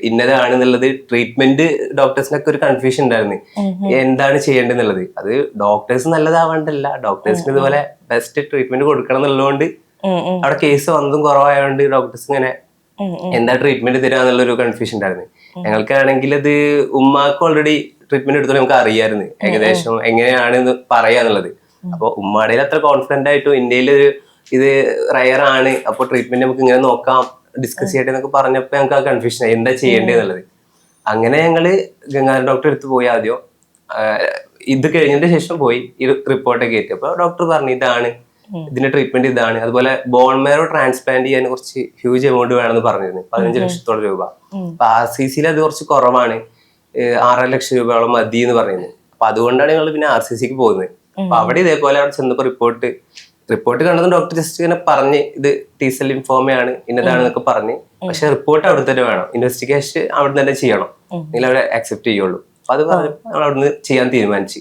ഇന്നതാണെന്നുള്ളത് treatment ഡോക്ടേഴ്സിനൊക്കെ ഒരു confusion ഉണ്ടായിരുന്നു, എന്താണ് ചെയ്യേണ്ടതെന്നുള്ളത്. അത് ഡോക്ടേഴ്സ് നല്ലതാവേണ്ടല്ല, ഡോക്ടേഴ്സിന് ഇതുപോലെ ബെസ്റ്റ് ട്രീറ്റ്മെന്റ് കൊടുക്കണം എന്നുള്ളതുകൊണ്ട് അവിടെ കേസ് വന്നതും കുറവായതുകൊണ്ട് ഡോക്ടേഴ്സ് ഇങ്ങനെ എന്താ ട്രീറ്റ്മെന്റ് തരിക എന്നുള്ളൊരു കൺഫ്യൂഷൻ ഉണ്ടായിരുന്നു. ഞങ്ങൾക്കാണെങ്കിൽ അത് ഉമ്മാക്ക് ഓൾറെഡി ട്രീറ്റ്മെന്റ് എടുത്താൽ നമുക്ക് അറിയാമായിരുന്നു ഏകദേശം എങ്ങനെയാണെന്ന് പറയാന്നുള്ളത്. അപ്പൊ ഉമ്മാടയിൽ അത്ര കോൺഫിഡന്റ് ആയിട്ടും ഇന്ത്യയിൽ ഇത് റയർ ആണ്, അപ്പൊ ട്രീറ്റ്മെന്റ് നമുക്ക് ഇങ്ങനെ നോക്കാം ഡിസ്കസ് ചെയ്യട്ടെ എന്നൊക്കെ പറഞ്ഞപ്പോ ഞങ്ങൾക്ക് ആ കൺഫ്യൂഷൻ ആയി എന്താ ചെയ്യേണ്ടതെന്നുള്ളത്. അങ്ങനെ ഞങ്ങള് ഗംഗാധരൻ ഡോക്ടറെ അടുത്ത് പോയി. ആദ്യം ഇത് കഴിഞ്ഞതിന് ശേഷം പോയി ഈ റിപ്പോർട്ടൊക്കെ എത്തി. അപ്പൊ ഡോക്ടർ പറഞ്ഞു ഇതാണ് ഇതിന്റെ ട്രീറ്റ്മെന്റ് ഇതാണ്. അതുപോലെ ബോൺ മാരോ ട്രാൻസ്പ്ലാന്റ് ചെയ്യാൻ കുറച്ച് ഹ്യൂജ് എമൗണ്ട് വേണമെന്ന് പറഞ്ഞിരുന്നു, 15 ലക്ഷത്തോളം രൂപ. അപ്പൊ RCCയിൽ അത് കുറച്ച് കുറവാണ്, 6.5 ലക്ഷം രൂപയോളം മതി എന്ന് പറയുന്നത്. അപ്പൊ അതുകൊണ്ടാണ് ഞങ്ങൾ പിന്നെ RCCക്ക് പോകുന്നത്. അപ്പൊ അവിടെ ഇതേപോലെ അവിടെ ചെന്നപ്പോ റിപ്പോർട്ട് കണ്ടതും ഡോക്ടർ ജസ്റ്റ് ഇങ്ങനെ പറഞ്ഞ് ഇത് T-cell ലിംഫോമയാണ് ഇന്നതാണെന്നൊക്കെ പറഞ്ഞ്. പക്ഷെ റിപ്പോർട്ട് അവിടെ തന്നെ വേണം, ഇൻവെസ്റ്റിഗേഷൻ അവിടെ തന്നെ ചെയ്യണം, നിങ്ങൾ അവിടെ അക്സെപ്റ്റ് ചെയ്യുള്ളൂ. അപ്പൊ അത് പറഞ്ഞ് നമ്മൾ അവിടുന്ന് ചെയ്യാൻ തീരുമാനിച്ചു.